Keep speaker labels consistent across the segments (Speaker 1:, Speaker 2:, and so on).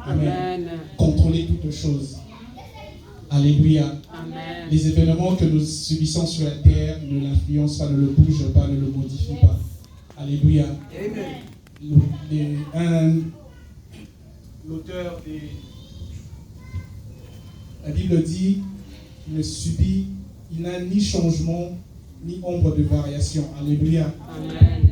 Speaker 1: Amen. Contrôler toutes choses. Alléluia.
Speaker 2: Amen.
Speaker 1: Les événements que nous subissons sur la terre ne l'influencent pas, ne le bougent pas, ne le modifient pas. Alléluia. L'auteur de la Bible dit il n'a ni changement ni ombre de variation. Alléluia.
Speaker 2: Amen.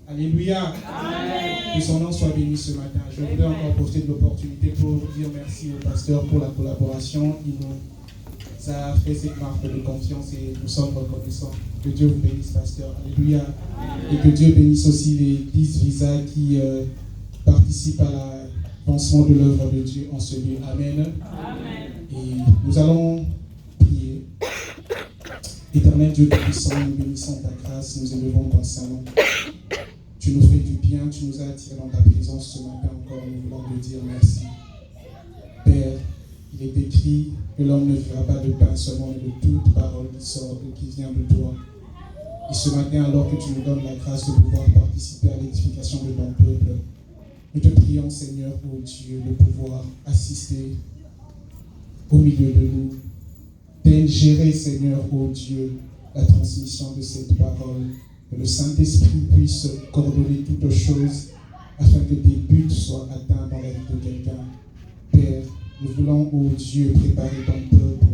Speaker 1: Alléluia.
Speaker 2: Amen.
Speaker 1: Que son nom soit béni ce matin. Je voudrais encore profiter de l'opportunité pour dire merci au pasteur pour la collaboration. Il nous a fait cette marque de confiance et nous sommes reconnaissants. Que Dieu vous bénisse, pasteur. Alléluia. Et que Dieu bénisse aussi les 10 visas qui participent à l'avancement de l'œuvre de Dieu en ce lieu. Amen.
Speaker 2: Amen.
Speaker 1: Et nous allons prier. Éternel Dieu Tout-Puissant, nous bénissons ta grâce, nous élevons ton Saint-Nom. Tu nous fais du bien, tu nous as attirés dans ta présence ce matin encore, nous voulons te dire merci. Père, il est écrit que l'homme ne vivra pas de pain seulement, mais de toute parole qui sort et qui vient de toi. Et ce matin, alors que tu nous donnes la grâce de pouvoir participer à l'édification de ton peuple, nous te prions, Seigneur, ô Dieu, de pouvoir assister au milieu de nous, d'ingérer, Seigneur, ô Dieu, la transmission de cette parole. Que le Saint-Esprit puisse coordonner toutes choses afin que tes buts soient atteints dans la vie de quelqu'un. Père, nous voulons, ô Dieu, préparer ton peuple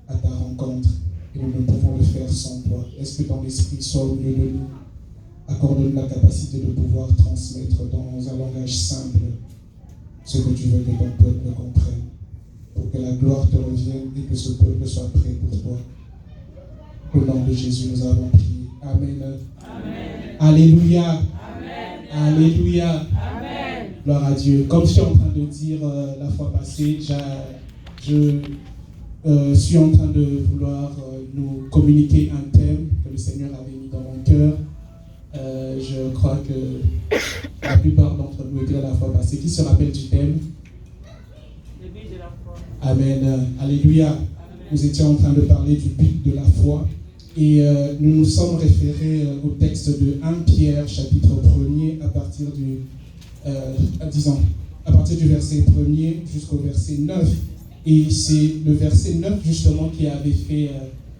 Speaker 1: à ta rencontre et nous ne pouvons le faire sans toi. Est-ce que ton esprit soit au milieu de nous? Accorde-nous la capacité de pouvoir transmettre dans un langage simple ce que tu veux que ton peuple comprenne, pour que la gloire te revienne et que ce peuple soit prêt pour toi. Au nom de Jésus, nous avons prié. Amen.
Speaker 2: Amen.
Speaker 1: Alléluia.
Speaker 2: Amen.
Speaker 1: Alléluia.
Speaker 2: Amen.
Speaker 1: Gloire à Dieu. Comme je suis en train de dire la fois passée, je suis en train de vouloir nous communiquer un thème que le Seigneur avait mis dans mon cœur. Je crois que la plupart d'entre nous étaient là la fois passée. Qui se rappelle du thème?
Speaker 2: Le but de la foi.
Speaker 1: Amen. Alléluia.
Speaker 2: Amen.
Speaker 1: Nous étions en train de parler du but de la foi. Et nous nous sommes référés au texte de 1 Pierre, chapitre 1er, à partir du verset 1er jusqu'au verset 9. Et c'est le verset 9 justement qui avait fait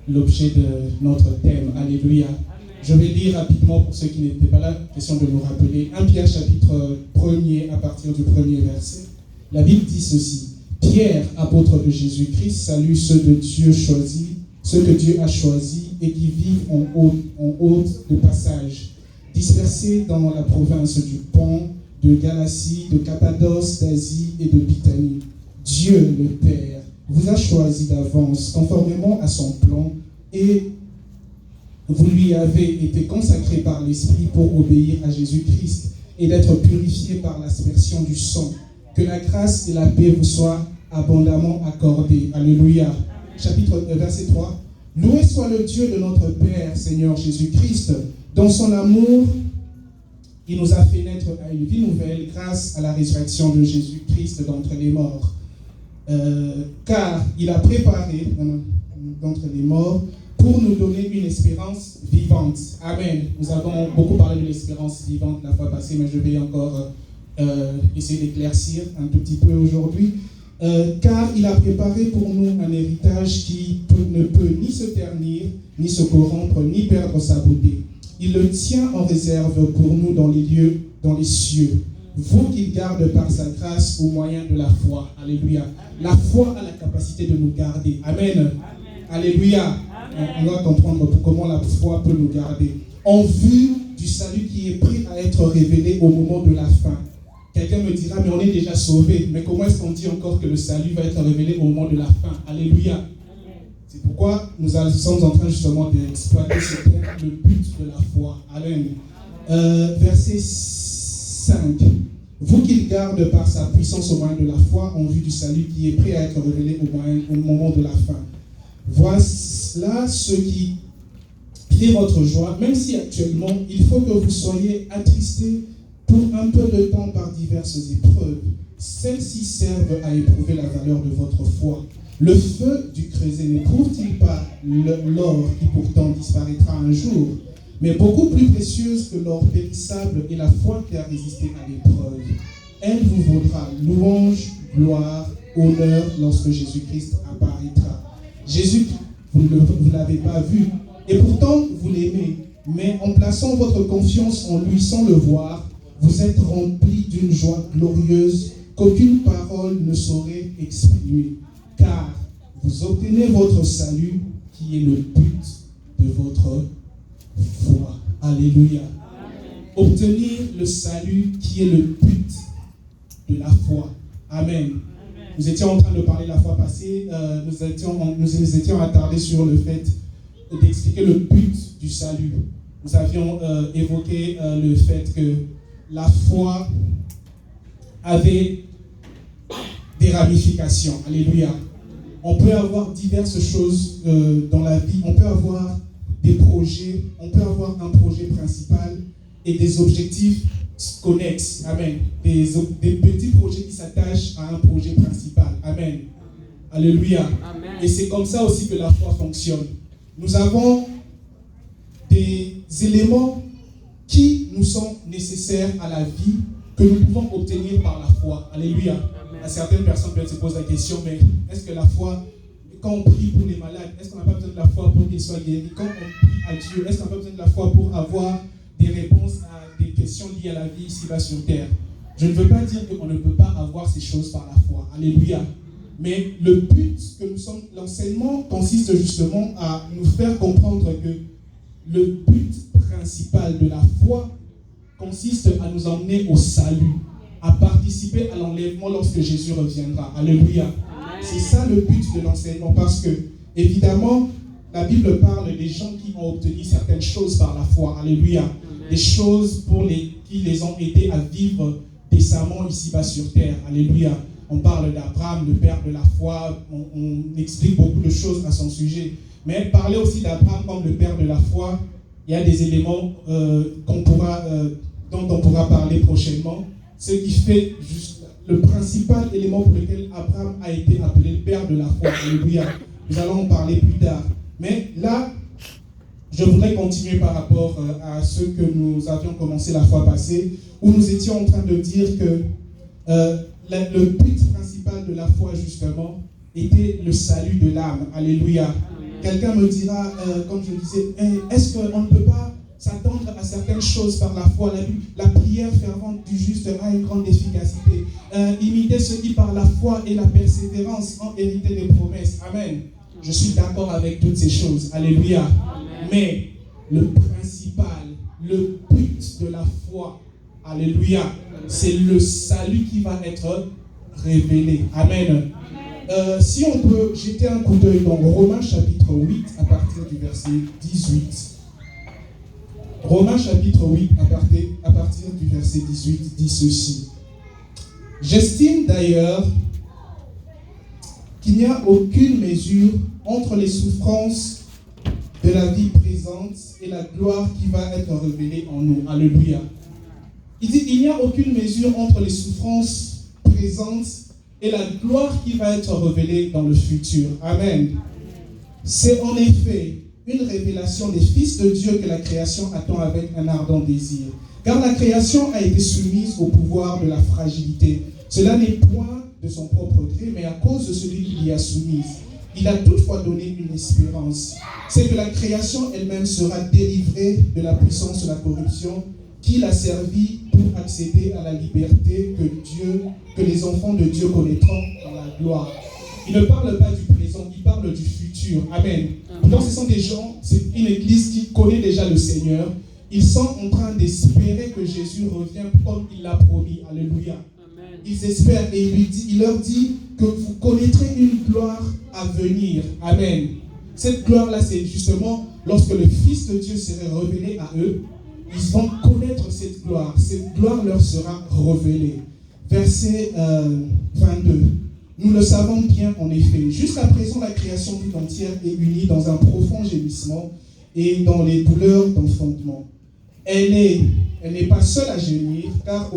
Speaker 1: l'objet de notre thème. Alléluia.
Speaker 2: Amen.
Speaker 1: Je vais lire rapidement pour ceux qui n'étaient pas là, question de nous rappeler. 1 Pierre, chapitre 1er, à partir du premier verset. La Bible dit ceci. Pierre, apôtre de Jésus-Christ, salue ceux de Dieu choisis, ceux que Dieu a choisis et qui vivent en hôte de passage, dispersés dans la province du Pont, de Galatie, de Cappadoce, d'Asie et de Bithynie. Dieu, le Père, vous a choisi d'avance, conformément à son plan, et vous lui avez été consacrés par l'Esprit pour obéir à Jésus-Christ et d'être purifiés par l'aspersion du sang. Que la grâce et la paix vous soient abondamment accordées. Alléluia. Verset 3. Loué soit le Dieu de notre Père, Seigneur Jésus-Christ. Dans son amour, il nous a fait naître à une vie nouvelle grâce à la résurrection de Jésus-Christ d'entre les morts. Car il a préparé d'entre les morts pour nous donner une espérance vivante. Amen. Nous avons beaucoup parlé de l'espérance vivante la fois passée, mais je vais encore essayer d'éclaircir un tout petit peu aujourd'hui. Car il a préparé pour nous un héritage qui ne peut ni se ternir, ni se corrompre, ni perdre sa beauté. Il le tient en réserve pour nous dans les cieux. Vous qu'il garde par sa grâce au moyen de la foi. Alléluia. La foi a la capacité de nous garder. Amen. Amen. Alléluia. Amen. On doit comprendre comment la foi peut nous garder. En vue du salut qui est prêt à être révélé au moment de la fin. Quelqu'un me dira, mais on est déjà sauvé. Mais comment est-ce qu'on dit encore que le salut va être révélé au moment de la fin? Alléluia. Amen. C'est pourquoi nous sommes en train justement d'exploiter ce thème, le but de la foi. Amen. Verset 5. Vous qu'il garde par sa puissance au moyen de la foi en vue du salut qui est prêt à être révélé au moment de la fin. Voilà ce qui fait votre joie, même si actuellement il faut que vous soyez attristés pour un peu de temps par diverses épreuves. Celles-ci servent à éprouver la valeur de votre foi. Le feu du creuset n'éprouve-t-il pas l'or qui pourtant disparaîtra un jour, mais beaucoup plus précieuse que l'or périssable est la foi qui a résisté à l'épreuve. Elle vous vaudra louange, gloire, honneur lorsque Jésus-Christ apparaîtra. Jésus, vous ne l'avez pas vu, et pourtant vous l'aimez. Mais en plaçant votre confiance en lui sans le voir, vous êtes remplis d'une joie glorieuse qu'aucune parole ne saurait exprimer. Car vous obtenez votre salut qui est le but de votre foi. Alléluia. Amen. Obtenir le salut qui est le but de la foi. Amen. Amen. Nous étions en train de parler la fois passée, nous étions attardés sur le fait d'expliquer le but du salut. Nous avions évoqué le fait que la foi avait des ramifications. Alléluia. On peut avoir diverses choses dans la vie. On peut avoir des projets. On peut avoir un projet principal et des objectifs connexes. Amen. Des petits projets qui s'attachent à un projet principal. Amen. Alléluia. Amen. Et c'est comme ça aussi que la foi fonctionne. Nous avons des éléments qui nous sont nécessaires à la vie que nous pouvons obtenir par la foi. Alléluia. Amen. À certaines personnes peut-être se posent la question, mais est-ce que la foi, quand on prie pour les malades, est-ce qu'on n'a pas besoin de la foi pour qu'ils soient guéris? Quand on prie à Dieu, est-ce qu'on n'a pas besoin de la foi pour avoir des réponses à des questions liées à la vie ici-bas sur terre? Je ne veux pas dire qu'on ne peut pas avoir ces choses par la foi. Alléluia. Mais le but que nous sommes, l'enseignement consiste justement à nous faire comprendre que le but principal de la foi consiste à nous emmener au salut, à participer à l'enlèvement lorsque Jésus reviendra. Alléluia. Amen. C'est ça le but de l'enseignement, parce que, évidemment, la Bible parle des gens qui ont obtenu certaines choses par la foi. Alléluia. Amen. Des choses qui les ont aidés à vivre décemment ici-bas sur terre. Alléluia. On parle d'Abraham, le père de la foi. On explique beaucoup de choses à son sujet. Mais parler aussi d'Abraham comme le père de la foi, il y a des éléments dont on pourra parler prochainement. Ce qui fait juste le principal élément pour lequel Abraham a été appelé le père de la foi. Alléluia. Nous allons en parler plus tard. Mais là, je voudrais continuer par rapport à ce que nous avions commencé la fois passée, où nous étions en train de dire que le but principal de la foi, justement, était le salut de l'âme. Alléluia. Amen. Quelqu'un me dira, comme je disais, est-ce qu'on ne peut pas s'attendre à certaines choses par la foi? La prière fervente du juste a une grande efficacité. Imiter ceux qui par la foi et la persévérance ont hérité des promesses. Amen. Je suis d'accord avec toutes ces choses. Alléluia. Amen. Mais le principal, le but de la foi, alléluia, c'est le salut qui va être révélé. Amen. Si on peut jeter un coup d'œil dans Romains chapitre 8 à partir du verset 18. Romains chapitre 8 à partir du verset 18 dit ceci. J'estime d'ailleurs qu'il n'y a aucune mesure entre les souffrances de la vie présente et la gloire qui va être révélée en nous. Alléluia. Il dit il n'y a aucune mesure entre les souffrances présentes et la gloire qui va être révélée dans le futur. Amen. C'est en effet une révélation des fils de Dieu que la création attend avec un ardent désir. Car la création a été soumise au pouvoir de la fragilité. Cela n'est point de son propre gré, mais à cause de celui qui l'y a soumise. Il a toutefois donné une espérance. C'est que la création elle-même sera délivrée de la puissance de la corruption qui l'a servi pour accéder à la liberté que les enfants de Dieu connaîtront dans la gloire. Il ne parle pas du présent, il parle du futur. Amen. Donc ce sont des gens, c'est une église qui connaît déjà le Seigneur. Ils sont en train d'espérer que Jésus revienne comme il l'a promis. Alléluia. Amen. Ils espèrent et il leur dit que vous connaîtrez une gloire à venir. Amen. Cette gloire-là, c'est justement lorsque le Fils de Dieu serait révélé à eux. Ils vont connaître cette gloire. Cette gloire leur sera révélée. Verset 22. Nous le savons bien en effet. Jusqu'à présent, la création toute entière est unie dans un profond gémissement et dans les douleurs d'enfantement. Elle n'est pas seule à gémir, car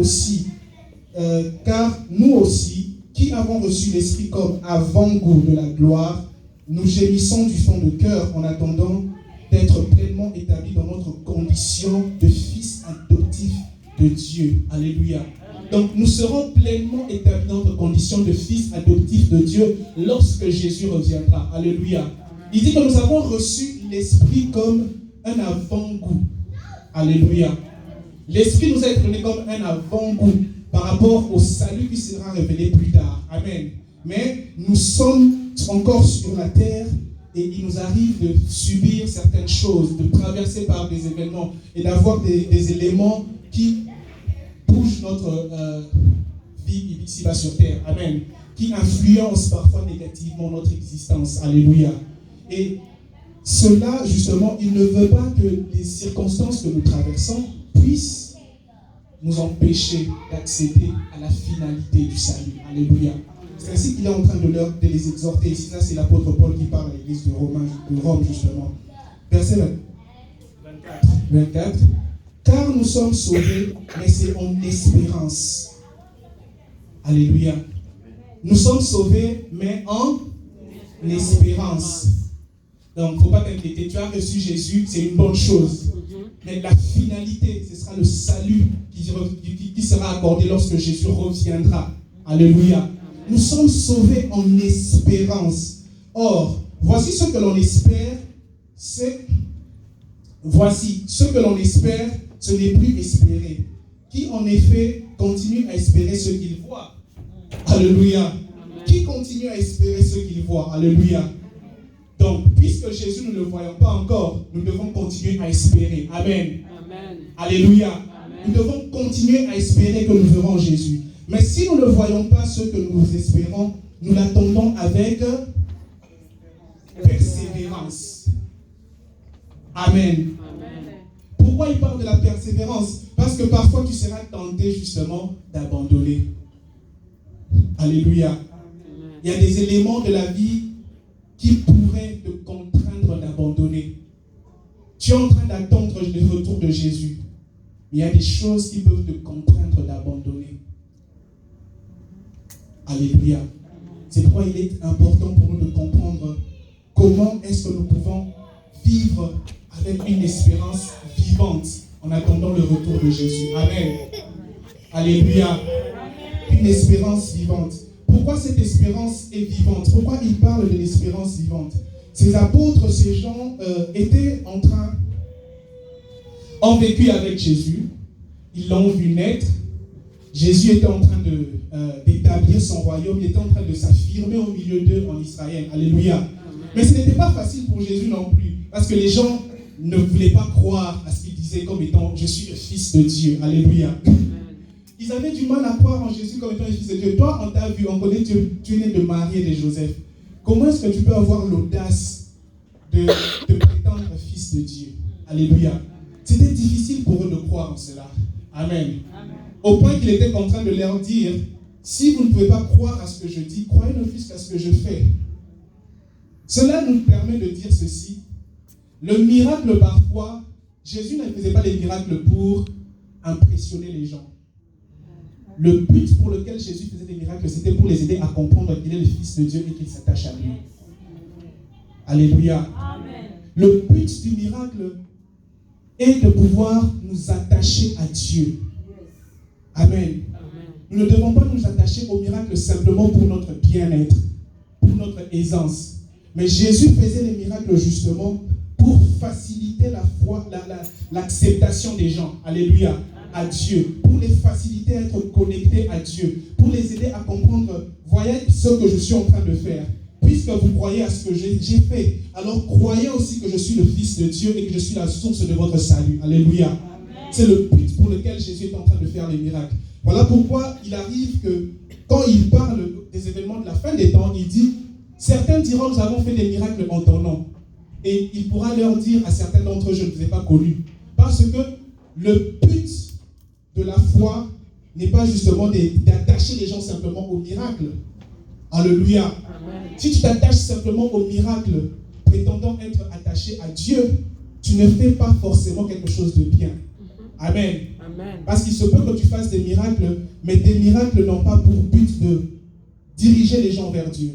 Speaker 1: nous aussi, qui avons reçu l'Esprit comme avant-goût de la gloire, nous gémissons du fond de cœur en attendant d'être pleinement établis dans notre condition de fils adoptifs de Dieu. Alléluia. Donc nous serons pleinement établis dans notre condition de fils adoptifs de Dieu lorsque Jésus reviendra. Alléluia. Il dit que nous avons reçu l'Esprit comme un avant-goût. Alléluia. L'Esprit nous a été donné comme un avant-goût par rapport au salut qui sera révélé plus tard. Amen. Mais nous sommes encore sur la terre et il nous arrive de subir certaines choses, de traverser par des événements et d'avoir des éléments qui bougent notre vie ici-bas sur terre. Amen. Qui influencent parfois négativement notre existence. Alléluia. Et cela, justement, il ne veut pas que les circonstances que nous traversons puissent nous empêcher d'accéder à la finalité du salut. Alléluia. C'est ainsi qu'il est en train de les exhorter. Ici, là, c'est l'apôtre Paul qui parle à l'église de Rome, justement. Verset 24. Car nous sommes sauvés, mais c'est en espérance. Alléluia. Nous sommes sauvés, mais en espérance. Donc, il ne faut pas t'inquiéter. Tu as reçu Jésus, c'est une bonne chose. Mais la finalité, ce sera le salut qui sera accordé lorsque Jésus reviendra. Alléluia. Nous sommes sauvés en espérance. Or, voici ce que l'on espère, ce n'est plus espérer. Qui en effet continue à espérer ce qu'il voit. Alléluia. Qui continue à espérer ce qu'il voit. Alléluia. Donc, puisque Jésus, nous ne le voyons pas encore, nous devons continuer à espérer. Amen.
Speaker 2: Amen.
Speaker 1: Alléluia.
Speaker 2: Amen.
Speaker 1: Nous devons continuer à espérer que nous verrons Jésus. Mais si nous ne voyons pas ce que nous espérons, nous l'attendons avec persévérance. Amen.
Speaker 2: Amen.
Speaker 1: Pourquoi il parle de la persévérance? Parce que parfois tu seras tenté justement d'abandonner. Alléluia.
Speaker 2: Amen.
Speaker 1: Il y a des éléments de la vie qui pourraient te contraindre d'abandonner. Tu es en train d'attendre le retour de Jésus. Il y a des choses qui peuvent te contraindre d'abandonner. Alléluia. C'est pourquoi il est important pour nous de comprendre comment est-ce que nous pouvons vivre avec une espérance vivante en attendant le retour de Jésus. Amen. Alléluia. Une espérance vivante. Pourquoi cette espérance est vivante? Pourquoi il parle de l'espérance vivante? Ces apôtres, ces gens ont vécu avec Jésus. Ils l'ont vu naître. Jésus était en train d'établir son royaume. Il était en train de s'affirmer au milieu d'eux en Israël. Alléluia. Mais ce n'était pas facile pour Jésus non plus. Parce que les gens ne voulaient pas croire à ce qu'il disait comme étant « Je suis le Fils de Dieu ». Alléluia. Ils avaient du mal à croire en Jésus comme étant le Fils de Dieu. Toi, on t'a vu, on connaît, tu es né de Marie et de Joseph. Comment est-ce que tu peux avoir l'audace de prétendre Fils de Dieu? Alléluia. C'était difficile pour eux de croire en cela. Amen. Amen. Au point qu'il était en train de leur dire, si vous ne pouvez pas croire à ce que je dis, croyez ne plus qu'à ce que je fais. Cela nous permet de dire ceci. Le miracle, parfois, Jésus ne faisait pas des miracles pour impressionner les gens. Le but pour lequel Jésus faisait des miracles, c'était pour les aider à comprendre qu'il est le Fils de Dieu et qu'il s'attache à lui. Alléluia. Amen. Le but du miracle est de pouvoir nous attacher à Dieu. Amen. Amen. Nous ne devons pas nous attacher au miracle simplement pour notre bien-être, pour notre aisance. Mais Jésus faisait les miracles justement pour faciliter la foi, l'acceptation des gens. Alléluia. À Dieu, pour les faciliter à être connectés à Dieu, pour les aider à comprendre, voyez ce que je suis en train de faire. Puisque vous croyez à ce que j'ai fait, alors croyez aussi que je suis le Fils de Dieu et que je suis la source de votre salut. Alléluia. Amen. C'est le but pour lequel Jésus est en train de faire les miracles. Voilà pourquoi il arrive que quand il parle des événements de la fin des temps, il dit, certains diront, nous avons fait des miracles en ton nom. Et il pourra leur dire à certains d'entre eux, je ne vous ai pas connus. Parce que le but de la foi n'est pas justement d'attacher les gens simplement au miracle. Alléluia. Amen. Si tu t'attaches simplement au miracle, prétendant être attaché à Dieu, tu ne fais pas forcément quelque chose de bien. Amen. Amen. Parce qu'il se peut que tu fasses des miracles, mais tes miracles n'ont pas pour but de diriger les gens vers Dieu.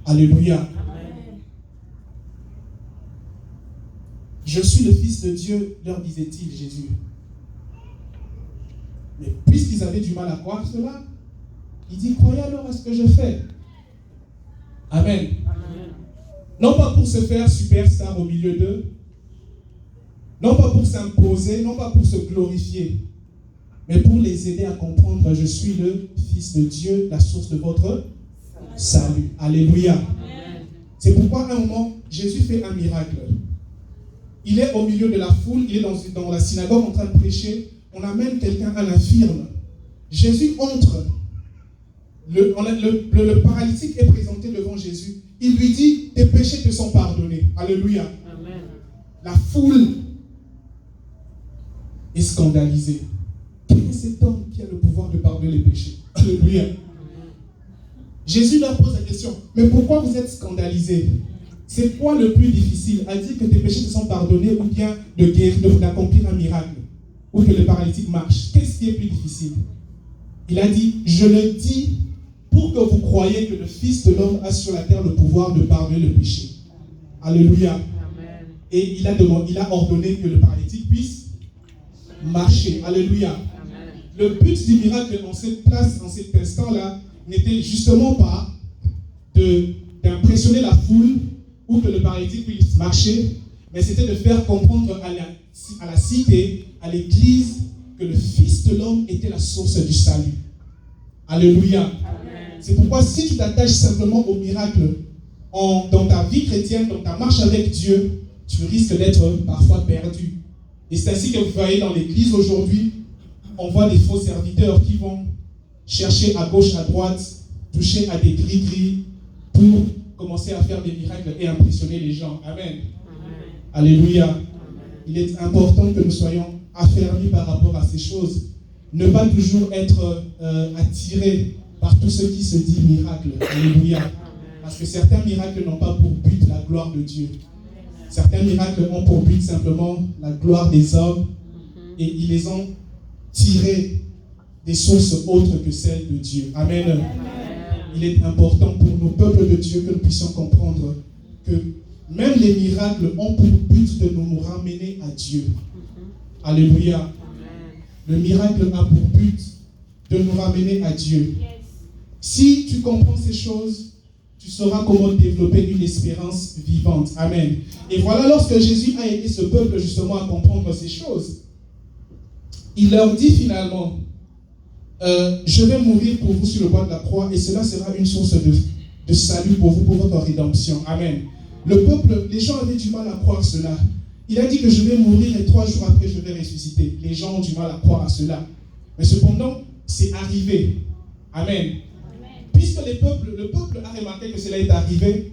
Speaker 1: Alléluia. Amen. Je suis le Fils de Dieu, leur disait-il Jésus. Mais puisqu'ils avaient du mal à croire cela, il dit, croyez alors à ce que je fais. Amen.
Speaker 2: Amen.
Speaker 1: Non pas pour se faire superstar au milieu d'eux, non pas pour s'imposer, non pas pour se glorifier, mais pour les aider à comprendre, je suis le Fils de Dieu, la source de votre salut. Alléluia.
Speaker 2: Amen.
Speaker 1: C'est pourquoi à un moment, Jésus fait un miracle. Il est au milieu de la foule, il est dans la synagogue en train de prêcher, on amène quelqu'un à l'infirme. Jésus entre. Le paralytique est présenté devant Jésus. Il lui dit, tes péchés te sont pardonnés. Alléluia.
Speaker 2: Amen.
Speaker 1: La foule est scandalisée. Quel est cet homme qui a le pouvoir de pardonner les péchés? Alléluia. Jésus leur pose la question, mais pourquoi vous êtes scandalisés? C'est quoi le plus difficile? À dire que tes péchés te sont pardonnés ou bien de guérir, d'accomplir un miracle? Ou que le paralytique marche? Qu'est-ce qui est plus difficile? Il a dit, je le dis pour que vous croyiez que le Fils de l'homme a sur la terre le pouvoir de pardonner le péché. Alléluia.
Speaker 2: Amen.
Speaker 1: Et il a ordonné que le paralytique puisse marcher. Alléluia.
Speaker 2: Amen.
Speaker 1: Le but du miracle en cette place, en cet instant-là, n'était justement pas d'impressionner la foule ou que le paralytique puisse marcher, mais c'était de faire comprendre à la cité, à l'église, que le Fils de l'homme était la source du salut. Alléluia.
Speaker 2: Amen.
Speaker 1: C'est pourquoi si tu t'attaches simplement au miracle dans ta vie chrétienne, dans ta marche avec Dieu, tu risques d'être parfois perdu. Et c'est ainsi que vous voyez dans l'église aujourd'hui, on voit des faux serviteurs qui vont chercher à gauche, à droite, toucher à des gris-gris pour commencer à faire des miracles et impressionner les gens. Amen.
Speaker 2: Amen.
Speaker 1: Alléluia.
Speaker 2: Amen.
Speaker 1: Il est important que nous soyons affermis par rapport à ces choses. Ne pas toujours être attirés par tout ce qui se dit miracle. Alléluia. Parce que certains miracles n'ont pas pour but la gloire de Dieu. Certains miracles ont pour but simplement la gloire des hommes et ils les ont tirés des sources autres que celles de Dieu. Amen.
Speaker 2: Amen.
Speaker 1: Il est important pour nos peuples de Dieu que nous puissions comprendre que même les miracles ont pour but de nous ramener à Dieu. Alléluia.
Speaker 2: Amen.
Speaker 1: Le miracle a pour but de nous ramener à Dieu. Si tu comprends ces choses, tu sauras comment développer une espérance vivante. Amen. Et voilà, lorsque Jésus a aidé ce peuple justement à comprendre ces choses, il leur dit finalement, je vais mourir pour vous sur le bois de la croix et cela sera une source de salut pour vous, pour votre rédemption. Amen. Le peuple, les gens avaient du mal à croire cela. Il a dit que je vais mourir et 3 jours après je vais ressusciter. Les gens ont du mal à croire à cela. Mais cependant, c'est arrivé. Amen. Puisque le peuple a remarqué que cela est arrivé,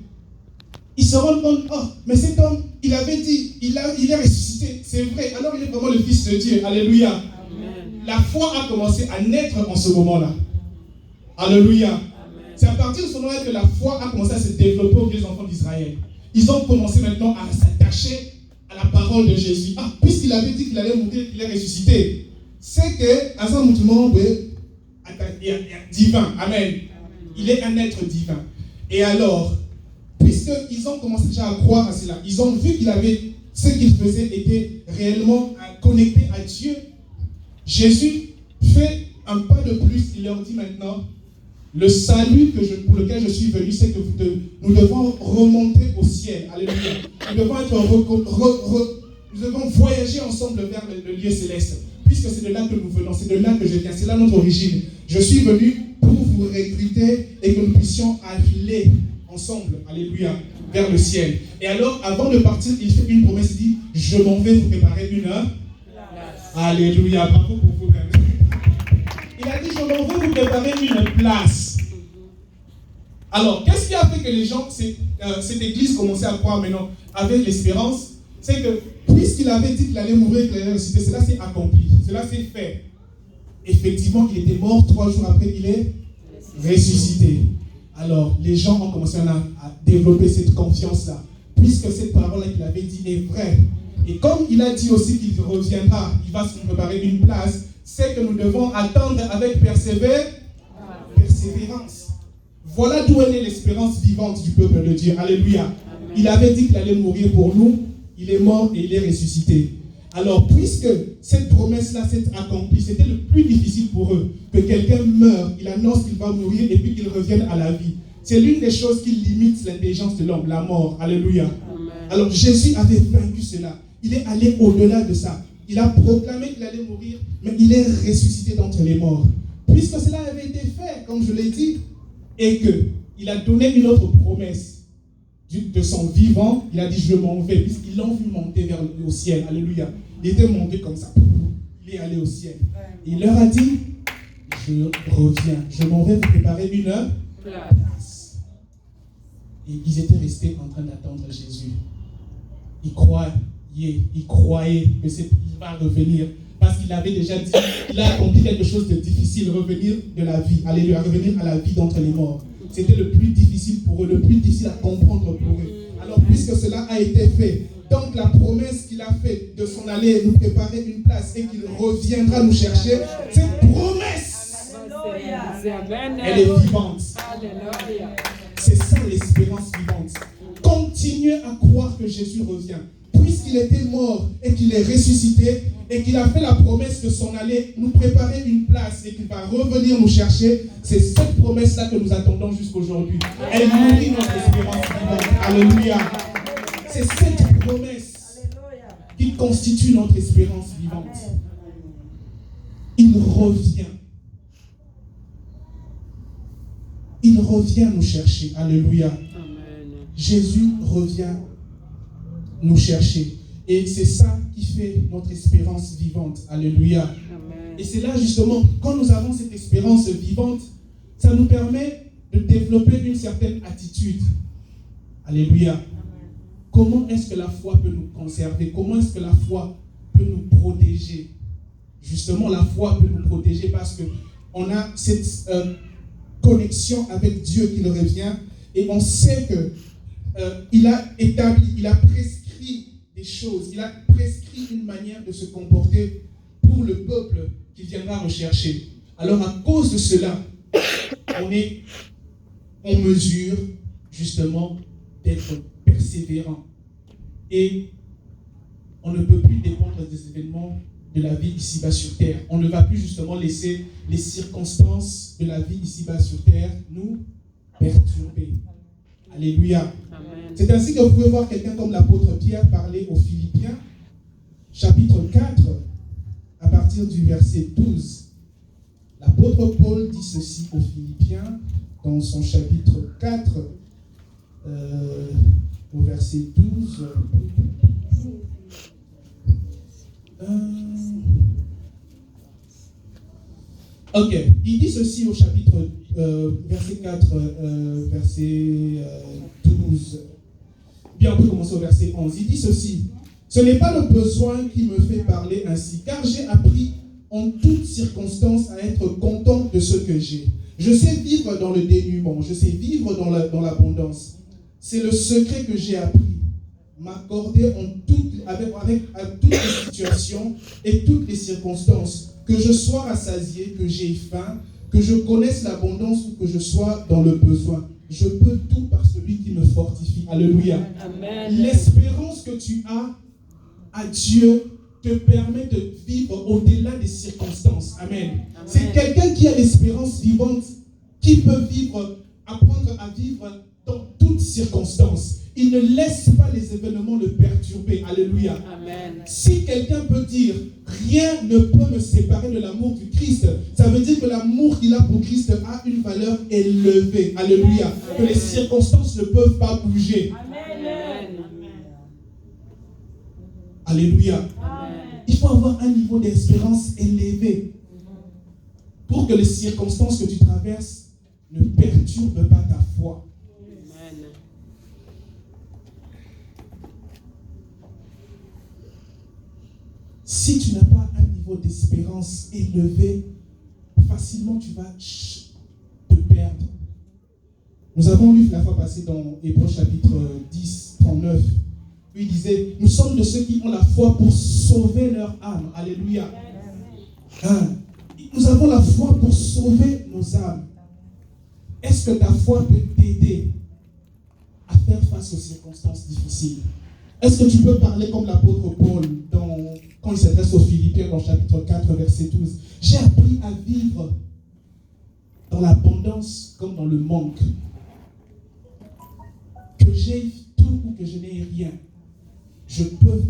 Speaker 1: ils se rendent compte, oh, mais cet homme, il avait dit, il est ressuscité, c'est vrai, alors il est vraiment le Fils de Dieu. Alléluia.
Speaker 2: Amen.
Speaker 1: La foi a commencé à naître en ce moment-là. Alléluia.
Speaker 2: Amen.
Speaker 1: C'est à partir de ce moment-là que la foi a commencé à se développer aux vieux enfants d'Israël. Ils ont commencé maintenant à s'attacher à la parole de Jésus. Ah, puisqu'il avait dit qu'il allait mourir, qu'il est ressuscité, c'est que, à un moment, divin. Amen. Il est un être divin. Et alors, puisqu'ils ont commencé déjà à croire à cela, ils ont vu ce qu'il faisait était réellement connecté à Dieu. Jésus fait un pas de plus. Il leur dit maintenant, le salut pour lequel je suis venu, c'est que nous devons remonter au ciel. Alléluia. Nous devons voyager ensemble vers le lieu céleste. Puisque c'est de là que nous venons, c'est de là que je viens, c'est là notre origine. Je suis venu pour vous recruter et que nous puissions aller ensemble, alléluia, vers le ciel. Et alors, avant de partir, il fait une promesse, il dit, je m'en vais vous préparer une place. Alléluia, bravo pour vous-même. Il a dit, je m'en vais vous préparer une place. Alors, qu'est-ce qui a fait que les gens, cette église commençait à croire maintenant, avait l'espérance? C'est que, puisqu'il avait dit qu'il allait mourir et qu'il allait ressusciter, cela s'est accompli, cela s'est fait. Effectivement, il était mort, 3 jours après, il est ressuscité. Alors, les gens ont commencé à développer cette confiance-là, puisque cette parole-là qu'il avait dit est vraie. Et comme il a dit aussi qu'il reviendra, il va se préparer une place, c'est que nous devons attendre avec persévérance. Voilà d'où est l'espérance vivante du peuple de Dieu. Alléluia. Il avait dit qu'il allait mourir pour nous, il est mort et il est ressuscité. Alors, puisque cette promesse-là s'est accomplie, c'était le plus difficile pour eux, que quelqu'un meure, il annonce qu'il va mourir et puis qu'il revienne à la vie. C'est l'une des choses qui limite l'intelligence de l'homme, la mort. Alléluia.
Speaker 2: Amen.
Speaker 1: Alors, Jésus avait vaincu cela. Il est allé au-delà de ça. Il a proclamé qu'il allait mourir, mais il est ressuscité d'entre les morts. Puisque cela avait été fait, comme je l'ai dit, et qu'il a donné une autre promesse de son vivant, il a dit, je m'en vais, puisqu'ils l'ont vu monter au ciel. Alléluia. Il était monté comme ça. Il est allé au ciel. Et il leur a dit, je reviens. Je m'en vais vous préparer une place. Et ils étaient restés en train d'attendre Jésus. Ils croyaient que il va revenir. Parce qu'il avait déjà dit, il a accompli quelque chose de difficile, revenir de la vie. Alléluia, revenir à la vie d'entre les morts. C'était le plus difficile pour eux, le plus difficile à comprendre pour eux. Alors, puisque cela a été fait, donc la promesse qu'il a faite de s'en aller nous préparer une place et qu'il reviendra nous chercher, cette promesse, elle est vivante. C'est ça l'espérance vivante. Continuez à croire que Jésus revient. Puisqu'il était mort et qu'il est ressuscité et qu'il a fait la promesse de s'en aller nous préparer une place et qu'il va revenir nous chercher, c'est cette promesse-là que nous attendons jusqu'aujourd'hui. Elle nourrit notre espérance vivante. Alléluia. C'est cette promesse qui constitue notre espérance vivante. Il revient. Il revient nous chercher. Alléluia. Jésus revient nous chercher. Et c'est ça qui fait notre espérance vivante. Alléluia. Amen. Et c'est là justement, quand nous avons cette espérance vivante, ça nous permet de développer une certaine attitude. Alléluia. Amen. Comment est-ce que la foi peut nous conserver? Comment est-ce que la foi peut nous protéger? Justement, la foi peut nous protéger parce qu'on a cette connexion avec Dieu qui le revient et on sait que il a établi, il a prescrit des choses, il a prescrit une manière de se comporter pour le peuple qui viendra rechercher. Alors à cause de cela, on est en mesure justement d'être persévérant. Et on ne peut plus dépendre des événements de la vie ici-bas sur terre. On ne va plus justement laisser les circonstances de la vie ici-bas sur terre nous perturber. Alléluia. Amen. C'est ainsi que vous pouvez voir quelqu'un comme l'apôtre Pierre parler aux Philippiens, chapitre 4, à partir du verset 12. L'apôtre Paul dit ceci aux Philippiens, dans son chapitre 4, au verset 12. Ok, il dit ceci au chapitre verset 4, verset 12. Bien, on peut commencer au verset 11. Il dit ceci: ce n'est pas le besoin qui me fait parler ainsi, car j'ai appris en toutes circonstances à être content de ce que j'ai. Je sais vivre dans le dénuement, je sais vivre dans l'abondance. C'est le secret que j'ai appris. M'accorder avec toutes les situations et toutes les circonstances, que je sois rassasié, que j'ai faim, que je connaisse l'abondance ou que je sois dans le besoin. Je peux tout par celui qui me fortifie. Alléluia. Amen. L'espérance que tu as à Dieu te permet de vivre au-delà des circonstances. Amen. Amen. C'est quelqu'un qui a l'espérance vivante, qui peut apprendre à vivre dans toutes circonstances. Il ne laisse pas les événements le perturber. Alléluia. Amen. Si quelqu'un peut dire rien ne peut me séparer de l'amour du Christ, ça veut dire que l'amour qu'il a pour Christ a une valeur élevée. Alléluia. Amen. Que les circonstances ne peuvent pas bouger. Amen. Alléluia. Amen. Il faut avoir un niveau d'espérance élevé pour que les circonstances que tu traverses ne perturbent pas ta foi. Amen. Si tu n'as pas un niveau d'espérance élevé, facilement tu vas te perdre. Nous avons lu la fois passée dans Hébreux chapitre 10, 39, où il disait, nous sommes de ceux qui ont la foi pour sauver leur âme. Alléluia. Nous avons la foi pour sauver nos âmes. Est-ce que ta foi peut t'aider à faire face aux circonstances difficiles? Est-ce que tu peux parler comme l'apôtre Paul dans quand il s'adresse aux Philippiens dans chapitre 4, verset 12. J'ai appris à vivre dans l'abondance comme dans le manque. Que j'ai tout ou que je n'ai rien, je peux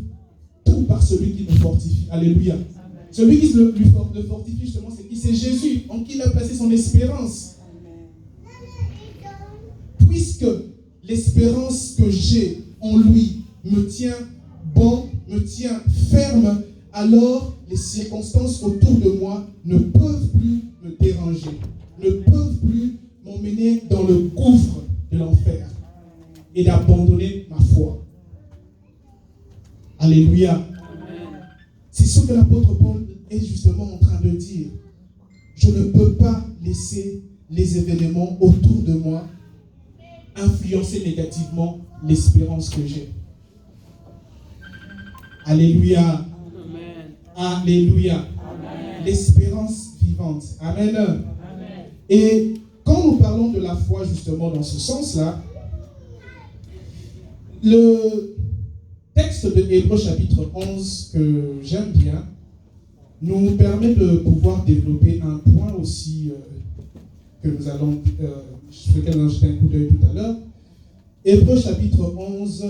Speaker 1: tout par celui qui me fortifie. Alléluia. Amen. Celui qui le fortifie justement, c'est qui? C'est Jésus, en qui il a placé son espérance. Amen. Puisque l'espérance que j'ai en lui me tient bon, me tient ferme, alors les circonstances autour de moi ne peuvent plus me déranger, ne peuvent plus m'emmener dans le gouffre de l'enfer et d'abandonner ma foi. Alléluia. Amen. C'est ce que l'apôtre Paul est justement en train de dire. Je ne peux pas laisser les événements autour de moi influencer négativement l'espérance que j'ai. Alléluia. Amen. Alléluia. Amen. L'espérance vivante. Amen. Amen. Et quand nous parlons de la foi justement dans ce sens-là, le texte de Hébreux chapitre 11 que j'aime bien nous permet de pouvoir développer un point aussi que nous allons, sur lequel nous allons jeter un coup d'œil tout à l'heure. Hébreux chapitre 11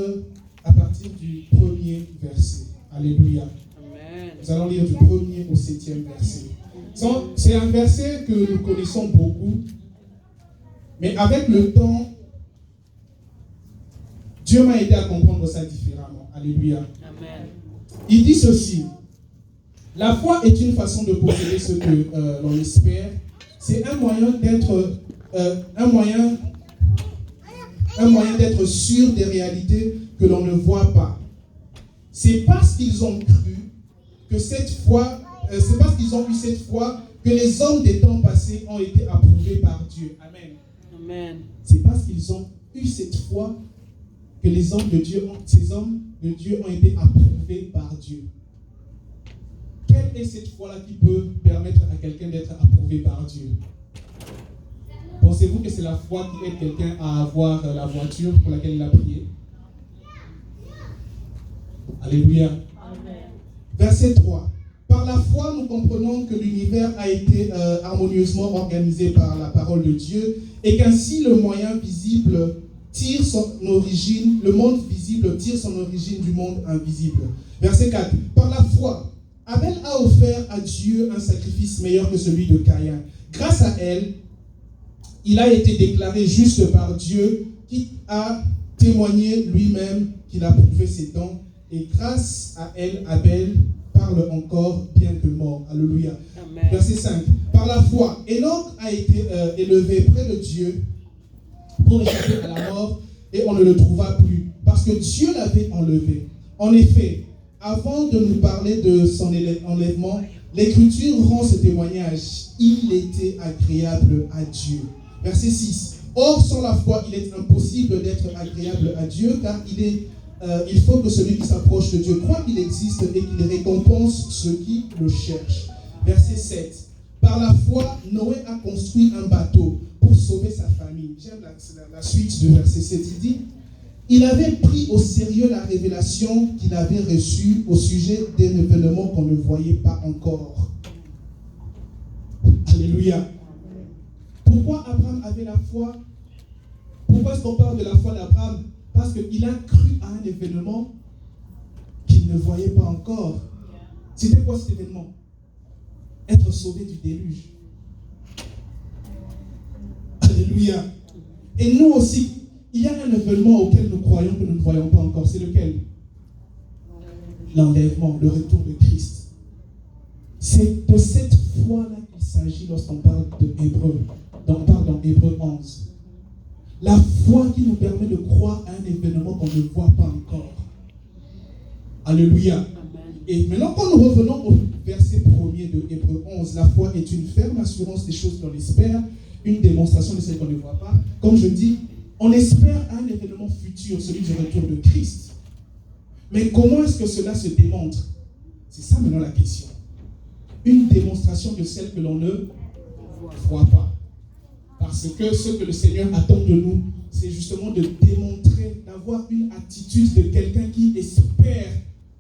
Speaker 1: à partir du premier verset. Alléluia. Amen. Nous allons lire du premier au 7e verset. C'est un verset que nous connaissons beaucoup, mais avec le temps, Dieu m'a aidé à comprendre ça différemment. Alléluia. Amen. Il dit ceci. La foi est une façon de posséder ce que l'on espère. C'est un moyen d'être d'être sûr des réalités que l'on ne voit pas. C'est parce qu'ils ont cru que cette foi, c'est parce qu'ils ont eu cette foi que les hommes des temps passés ont été approuvés par Dieu. Amen. Amen. C'est parce qu'ils ont eu cette foi que ces hommes de Dieu ont été approuvés par Dieu. Quelle est cette foi-là qui peut permettre à quelqu'un d'être approuvé par Dieu? Pensez-vous que c'est la foi qui aide quelqu'un à avoir la voiture pour laquelle il a prié? Alléluia. Amen. Verset 3. Par la foi, nous comprenons que l'univers a été harmonieusement organisé par la parole de Dieu et qu'ainsi le monde visible tire son origine du monde invisible. Verset 4. Par la foi, Abel a offert à Dieu un sacrifice meilleur que celui de Caïn. Grâce à elle, il a été déclaré juste par Dieu qui a témoigné lui-même qu'il a prouvé ses dons. Et grâce à elle, Abel parle encore bien que mort. Alléluia. Amen. Verset 5. Par la foi, Enoch a été élevé près de Dieu pour échapper à la mort et on ne le trouva plus parce que Dieu l'avait enlevé. En effet, avant de nous parler de son enlèvement, l'Écriture rend ce témoignage. Il était agréable à Dieu. Verset 6. Or, sans la foi, il est impossible d'être agréable à Dieu car il faut que celui qui s'approche de Dieu croit qu'il existe et qu'il récompense ceux qui le cherchent. Verset 7. Par la foi, Noé a construit un bateau pour sauver sa famille. J'aime la suite du verset 7. Il dit, il avait pris au sérieux la révélation qu'il avait reçue au sujet d'un événement qu'on ne voyait pas encore. Alléluia. Pourquoi Abraham avait la foi? Pourquoi est-ce qu'on parle de la foi d'Abraham? Parce qu'il a cru à un événement qu'il ne voyait pas encore. C'était quoi cet événement? Être sauvé du déluge. Alléluia. Et nous aussi, il y a un événement auquel nous croyons que nous ne voyons pas encore. C'est lequel? L'enlèvement, le retour de Christ. C'est de cette foi-là qu'il s'agit lorsqu'on parle de Hébreux. On parle dans Hébreux 11. La foi qui nous permet de croire à un événement qu'on ne voit pas encore. Alléluia. Amen. Et maintenant, quand nous revenons au verset 1er de Hébreux 11, la foi est une ferme assurance des choses qu'on espère, une démonstration de celles qu'on ne voit pas. Comme je dis, on espère un événement futur, celui du retour de Christ. Mais comment est-ce que cela se démontre? C'est ça maintenant la question. Une démonstration de celle que l'on ne voit pas. Parce que ce que le Seigneur attend de nous, c'est justement de démontrer, d'avoir une attitude de quelqu'un qui espère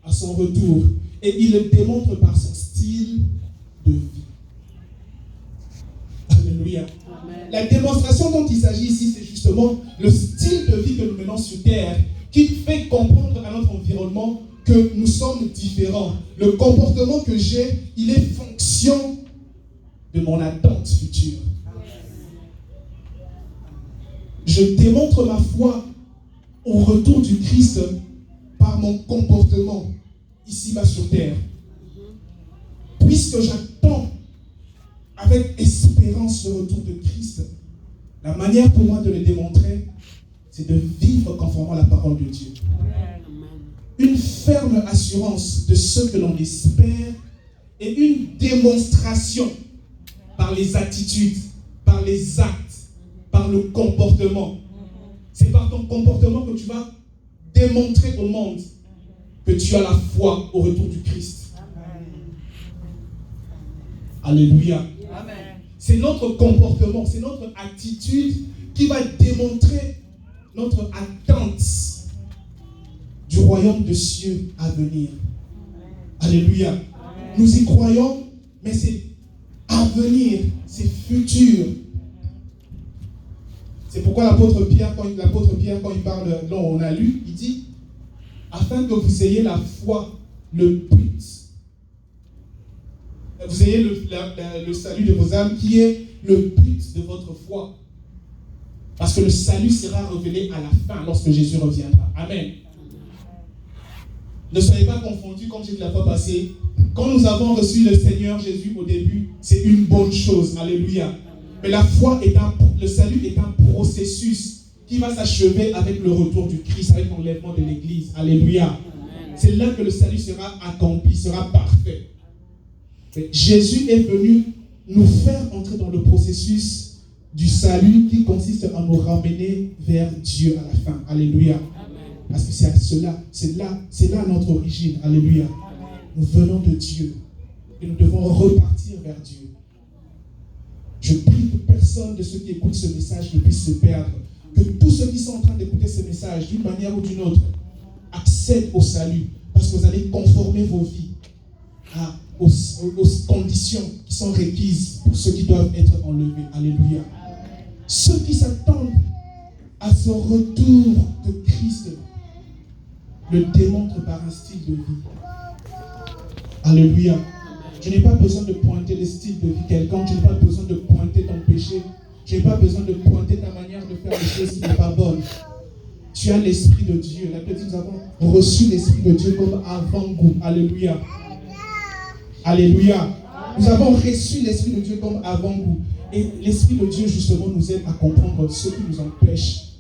Speaker 1: à son retour. Et il le démontre par son style de vie. Alléluia.
Speaker 2: Amen.
Speaker 1: La démonstration dont il s'agit ici, c'est justement le style de vie que nous menons sur terre qui fait comprendre à notre environnement que nous sommes différents. Le comportement que j'ai, il est fonction de mon attente future. Je démontre ma foi au retour du Christ par mon comportement ici-bas sur terre. Puisque j'attends avec espérance le retour de Christ, la manière pour moi de le démontrer, c'est de vivre conformément à la parole de Dieu. Une ferme assurance de ce que l'on espère et une démonstration par les attitudes, par les actes, par le comportement. C'est par ton comportement que tu vas démontrer au monde que tu as la foi au retour du Christ. Alléluia.
Speaker 2: Amen.
Speaker 1: C'est notre comportement, c'est notre attitude qui va démontrer notre attente du royaume de cieux à venir. Alléluia.
Speaker 2: Amen.
Speaker 1: Nous y croyons, mais c'est à venir, c'est futur. C'est pourquoi l'apôtre Pierre, quand il parle, là on a lu, il dit, afin que vous ayez la foi, le but, vous ayez le salut de vos âmes qui est le but de votre foi. Parce que le salut sera révélé à la fin lorsque Jésus reviendra. Amen. Ne soyez pas confondus, comme j'ai dit la fois passée. Quand nous avons reçu le Seigneur Jésus au début, c'est une bonne chose. Alléluia. Mais la foi le salut est un processus qui va s'achever avec le retour du Christ, avec l'enlèvement de l'Église. Alléluia. C'est là que le salut sera accompli, sera parfait. Mais Jésus est venu nous faire entrer dans le processus du salut qui consiste à nous ramener vers Dieu à la fin. Alléluia. Parce que c'est là notre origine. Alléluia. Nous venons de Dieu et nous devons repartir vers Dieu. Je prie que personne de ceux qui écoutent ce message ne puisse se perdre. Que tous ceux qui sont en train d'écouter ce message, d'une manière ou d'une autre, accèdent au salut. Parce que vous allez conformer vos vies aux conditions qui sont requises pour ceux qui doivent être enlevés. Alléluia. Ceux qui s'attendent à ce retour de Christ le démontrent par un style de vie. Alléluia. Je n'ai pas besoin de pointer le style de vie de quelqu'un. Je n'ai pas besoin de pointer ton péché. Je n'ai pas besoin de pointer ta manière de faire les choses qui n'est pas bonne. Tu as l'Esprit de Dieu. La Bible dit, nous avons reçu l'Esprit de Dieu comme avant-goût. Alléluia. Alléluia. Nous avons reçu l'Esprit de Dieu comme avant-goût. Et l'Esprit de Dieu, justement, nous aide à comprendre ce qui nous empêche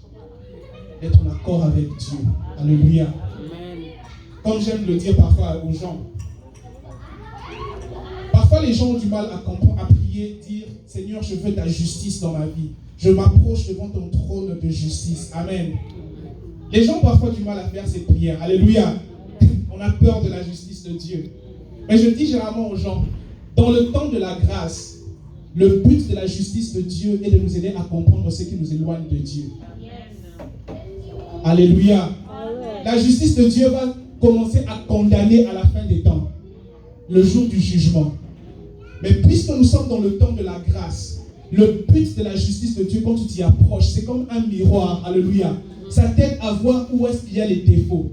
Speaker 1: d'être en accord avec Dieu. Alléluia. Comme j'aime le dire parfois aux gens, parfois les gens ont du mal à comprendre, à prier, dire, Seigneur, je veux ta justice dans ma vie. Je m'approche devant ton trône de justice. Amen. Les gens ont parfois du mal à faire ces prières. Alléluia. On a peur de la justice de Dieu. Mais je dis généralement aux gens, dans le temps de la grâce, le but de la justice de Dieu est de nous aider à comprendre ce qui nous éloigne de Dieu. Alléluia. La justice de Dieu va commencer à condamner à la fin des temps, le jour du jugement. Mais puisque nous sommes dans le temps de la grâce, le but de la justice de Dieu, quand tu t'y approches, c'est comme un miroir. Alléluia. Ça t'aide à voir où est-ce qu'il y a les défauts.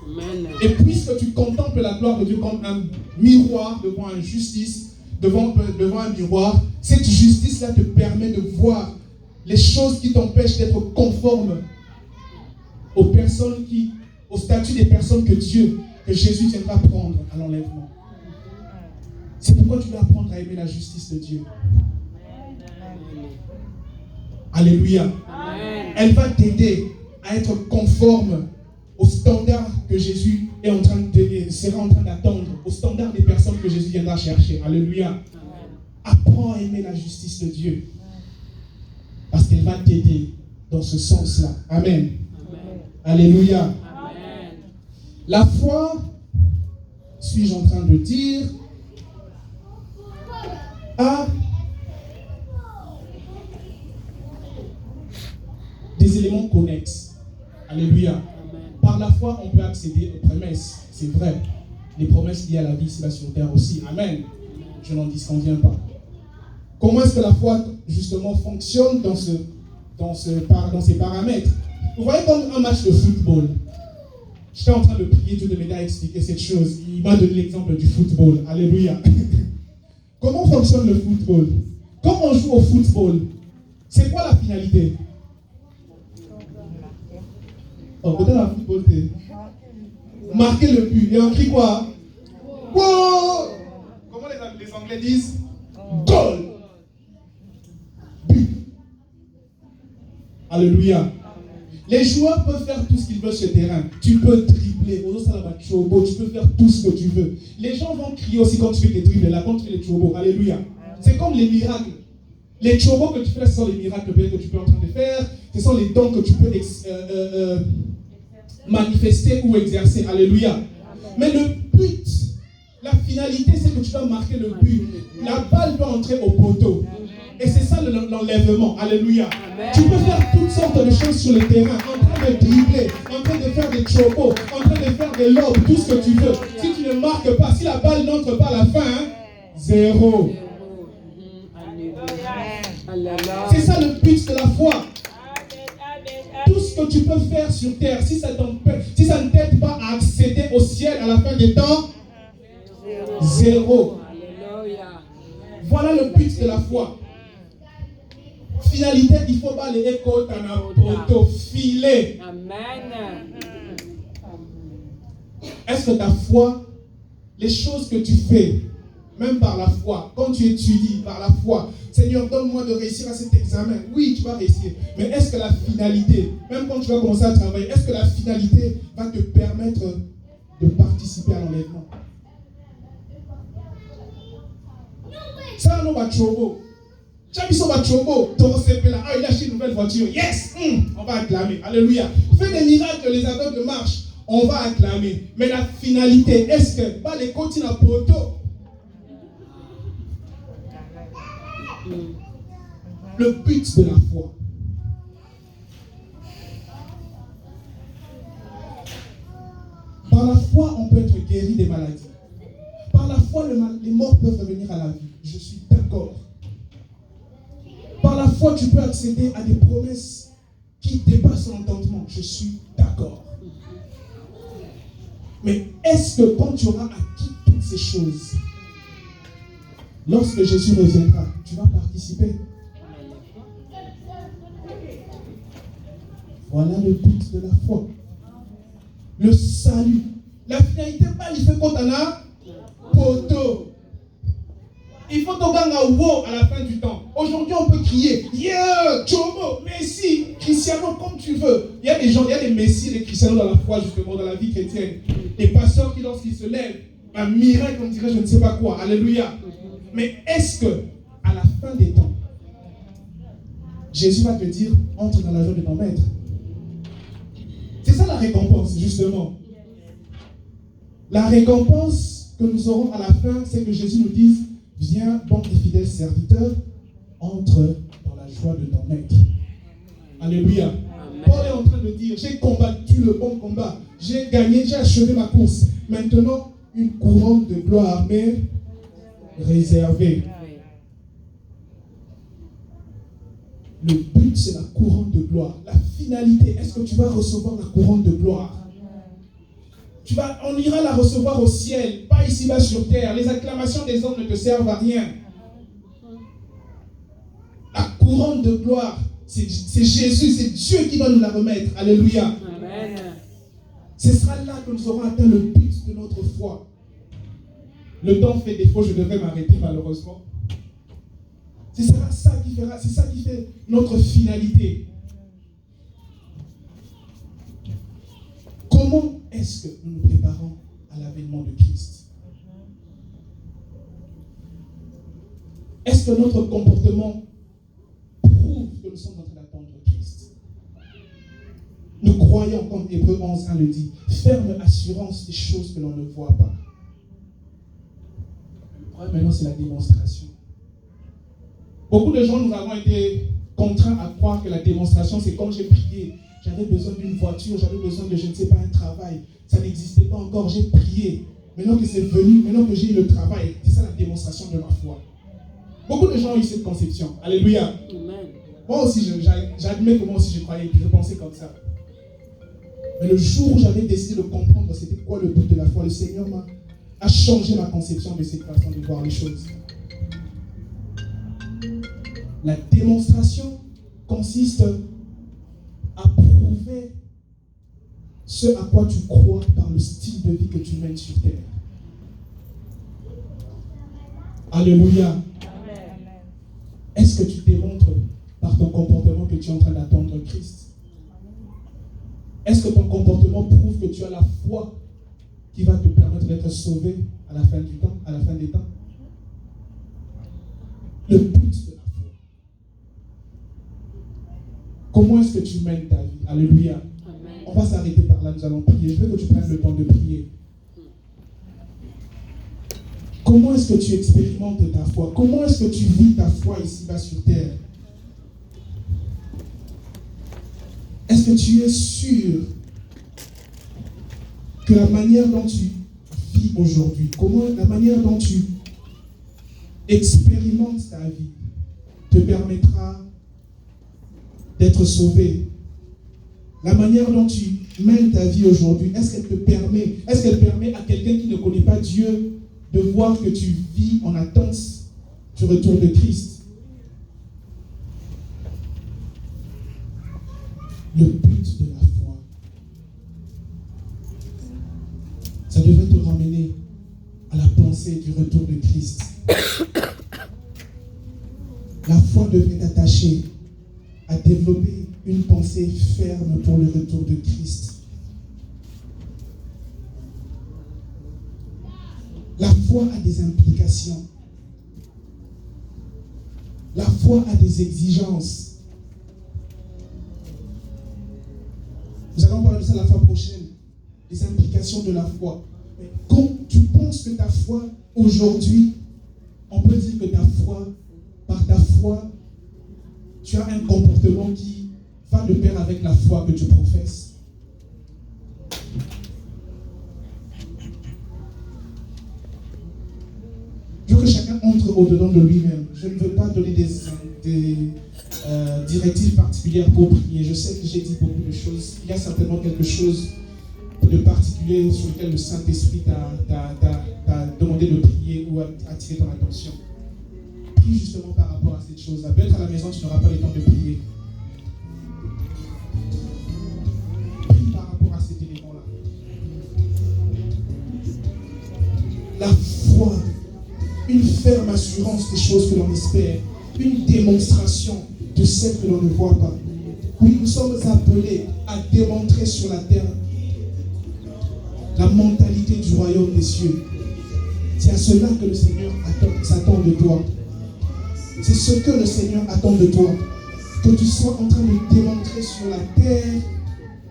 Speaker 2: Amen.
Speaker 1: Et puisque tu contemples la gloire de Dieu comme un miroir devant une justice, devant un miroir, cette justice-là te permet de voir les choses qui t'empêchent d'être conforme au statut des personnes que Jésus viendra prendre à l'enlèvement. C'est pourquoi tu dois apprendre à aimer la justice de Dieu. Alléluia.
Speaker 2: Amen.
Speaker 1: Elle va t'aider à être conforme au standard que Jésus sera en train d'attendre, au standard des personnes que Jésus viendra chercher. Alléluia. Amen. Apprends à aimer la justice de Dieu. Parce qu'elle va t'aider dans ce sens-là. Amen. Amen. Alléluia.
Speaker 2: Amen.
Speaker 1: La foi, suis-je en train de dire, a des éléments connexes. Alléluia. Par la foi, on peut accéder aux promesses. C'est vrai. les promesses liées à la vie ici-bas sur terre aussi. Amen. Je n'en disconviens pas. Comment est-ce que la foi, justement, fonctionne dans ces paramètres? Vous voyez comme un match de football. J'étais en train de prier, Dieu de m'aider à expliquer cette chose. Il m'a donné l'exemple du football. Alléluia. Comment fonctionne le football? Quand on joue au football, c'est quoi la finalité? Oh, peut-être la football, c'est marquer le but. Et on crie quoi? Goal! Comment les Anglais disent? Goal! But. Alléluia. Les joueurs peuvent faire tout ce qu'ils veulent sur le terrain. Tu peux dribbler, tu peux faire tout ce que tu veux. Les gens vont crier aussi quand tu fais tes dribbles là, quand tu fais les chobos. Alléluia. C'est comme les miracles. Les chobos que tu fais là, ce sont les miracles que tu peux en train de faire. Ce sont les dons que tu peux manifester ou exercer. Alléluia. Mais le but, la finalité, c'est que tu dois marquer le but. La balle doit entrer au poteau. Et c'est ça l'enlèvement. Alléluia. Amen. Tu peux faire toutes sortes de choses sur le terrain, en train de dribbler, en train de faire des chobos, en train de faire des lobes, tout ce que tu veux. Si tu ne marques pas, si la balle n'entre pas à la fin, zéro. C'est ça le but de la foi. Tout ce que tu peux faire sur terre, si ça ne t'aide pas à accéder au ciel à la fin des temps, zéro. Voilà le but de la foi. Finalité, il faut pas les écoutes en filer. Amen. Est-ce que ta foi, les choses que tu fais, même par la foi, quand tu étudies par la foi, Seigneur, donne-moi de réussir à cet examen. Oui, tu vas réussir. Mais est-ce que la finalité, même quand tu vas commencer à travailler, est-ce que la finalité va te permettre de participer à l'enlèvement? Ça, non, va chobo. Il a acheté une nouvelle voiture. Yes! On va acclamer. Alléluia. Fais des miracles, les aveugles marchent. On va acclamer. Mais la finalité, est-ce que pas les continents à poteau? Le but de la foi. Par la foi, on peut être guéri des maladies. Par la foi, les morts peuvent revenir à la vie. Je suis d'accord. Par la foi, tu peux accéder à des promesses qui dépassent l'entendement. Je suis d'accord. Mais est-ce que quand tu auras acquis toutes ces choses, lorsque Jésus reviendra, tu vas participer? Voilà le but de la foi. Le salut. La finalité, pas il fait qu'on en a poteau. Il faut qu'on gagne un wow à la fin du temps. Aujourd'hui, on peut crier yeah, Chomo, Messi, Cristiano, comme tu veux. Il y a des gens, il y a des Messi et des Cristiano dans la foi, justement, dans la vie chrétienne. Des pasteurs qui, lorsqu'ils se lèvent, un miracle, on dirait je ne sais pas quoi. Alléluia. Mais est-ce que, à la fin des temps, Jésus va te dire entre dans la joie de ton maître? C'est ça la récompense, justement. La récompense que nous aurons à la fin, c'est que Jésus nous dise viens, bon et fidèle serviteur, entre dans la joie de ton maître. Alléluia. Amen. Paul est en train de dire j'ai combattu le bon combat, j'ai gagné, j'ai achevé ma course. Maintenant, une couronne de gloire m'est réservée. Le but, c'est la couronne de gloire. La finalité, est-ce que tu vas recevoir la couronne de gloire? On ira la recevoir au ciel, pas ici-bas sur terre. Les acclamations des hommes ne te servent à rien. La couronne de gloire, c'est Jésus, c'est Dieu qui va nous la remettre. Alléluia. Amen. Ce sera là que nous aurons atteint le but de notre foi. Le temps fait défaut, je devrais m'arrêter malheureusement. C'est ça qui fait notre finalité. Comment est-ce que nous nous préparons à l'avènement de Christ? Est-ce que notre comportement prouve que nous sommes en train d'attendre Christ? Nous croyons, comme Hébreux 11.1 le dit, ferme assurance des choses que l'on ne voit pas. Le problème maintenant, c'est la démonstration. Beaucoup de gens, nous avons été contraints à croire que la démonstration, c'est quand j'ai prié. J'avais besoin d'une voiture, j'avais besoin de, je ne sais pas, un travail. Ça n'existait pas encore, j'ai prié. maintenant que c'est venu, maintenant que j'ai eu le travail, c'est ça la démonstration de ma foi. Beaucoup de gens ont eu cette conception. Alléluia.
Speaker 2: Amen.
Speaker 1: Moi aussi, j'admets que moi aussi je croyais, je pensais comme ça. Mais le jour où j'avais décidé de comprendre c'était quoi le but de la foi, le Seigneur a changé ma conception de cette façon de voir les choses. La démonstration consiste à prouver ce à quoi tu crois par le style de vie que tu mènes sur terre. Alléluia.
Speaker 2: Amen.
Speaker 1: Est-ce que tu démontres par ton comportement que tu es en train d'attendre Christ? Est-ce que ton comportement prouve que tu as la foi qui va te permettre d'être sauvé à la fin du temps, à la fin des temps? Le but de la foi. Comment est-ce que tu mènes ta vie? Alléluia.
Speaker 2: Amen.
Speaker 1: On va s'arrêter par là, nous allons prier. Je veux que tu prennes le temps de prier. Comment est-ce que tu expérimentes ta foi? Comment est-ce que tu vis ta foi ici-bas sur terre? Est-ce que tu es sûr que la manière dont tu vis aujourd'hui, la manière dont tu expérimentes ta vie te permettra d'être sauvé? La manière dont tu mènes ta vie aujourd'hui, est-ce qu'elle permet à quelqu'un qui ne connaît pas Dieu de voir que tu vis en attente du retour de Christ? Le but de la foi, ça devrait te ramener à la pensée du retour de Christ. La foi devrait t'attacher à développer une pensée ferme pour le retour de Christ. La foi a des implications. La foi a des exigences. Nous allons parler de ça la fois prochaine. Les implications de la foi. Mais quand tu penses que ta foi, aujourd'hui, on peut dire que ta foi, par ta foi, tu as un comportement qui va de pair avec la foi que tu professes. Je veux que chacun entre au-dedans de lui-même. Je ne veux pas donner des directives particulières pour prier. Je sais que j'ai dit beaucoup de choses. Il y a certainement quelque chose de particulier sur lequel le Saint-Esprit t'a demandé de prier ou attirer ton attention. Prie justement par rapport à cette chose-là. Peut-être à la maison, tu n'auras pas le temps de prier. Prie par rapport à cet élément-là. La foi, une ferme assurance des choses que l'on espère, une démonstration de celles que l'on ne voit pas. Oui, nous sommes appelés à démontrer sur la terre la mentalité du royaume des cieux. C'est à cela que le Seigneur s'attend de toi. C'est ce que le Seigneur attend de toi. Que tu sois en train de démontrer sur la terre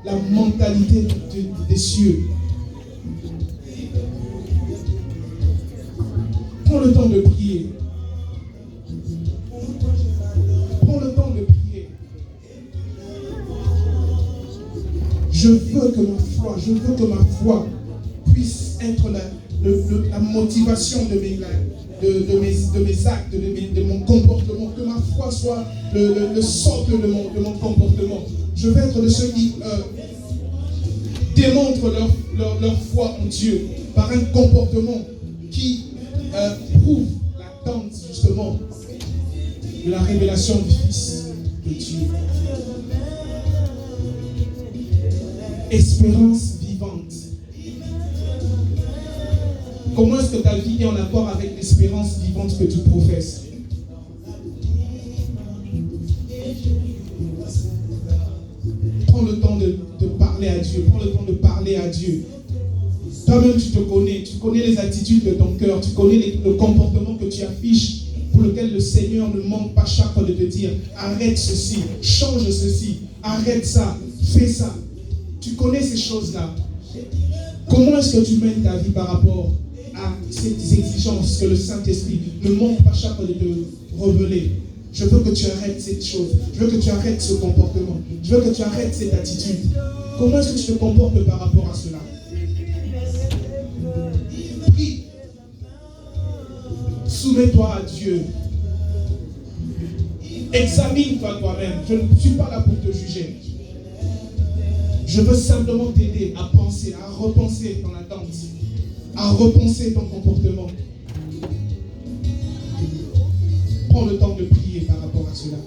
Speaker 1: la mentalité des cieux. Prends le temps de prier. Prends le temps de prier. Je veux que ma foi puisse être la motivation de mes actes, de mon comportement, que ma foi soit le socle de mon comportement. Je veux être de ceux qui démontrent leur foi en Dieu par un comportement qui prouve l'attente justement de la révélation du Fils de Dieu. Espérance vivante. Comment est-ce que ta vie est en accord avec l'espérance vivante que tu professes? Prends le temps de parler à Dieu. Prends le temps de parler à Dieu. Toi-même, tu connais les attitudes de ton cœur, tu connais le comportement que tu affiches, pour lequel le Seigneur ne manque pas chaque fois de te dire arrête ceci, change ceci, arrête ça, fais ça. Tu connais ces choses-là. Comment est-ce que tu mènes ta vie par rapport à ces exigences que le Saint-Esprit ne manque pas chaque fois de te révéler? Je veux que tu arrêtes cette chose. Je veux que tu arrêtes ce comportement. Je veux que tu arrêtes cette attitude. Comment est-ce que tu te comportes par rapport à cela? Soumets-toi à Dieu. Examine-toi toi-même. Je ne suis pas là pour te juger. Je veux simplement t'aider à penser, à repenser ton attente, à repenser ton comportement. Prends le temps de prier par rapport à cela.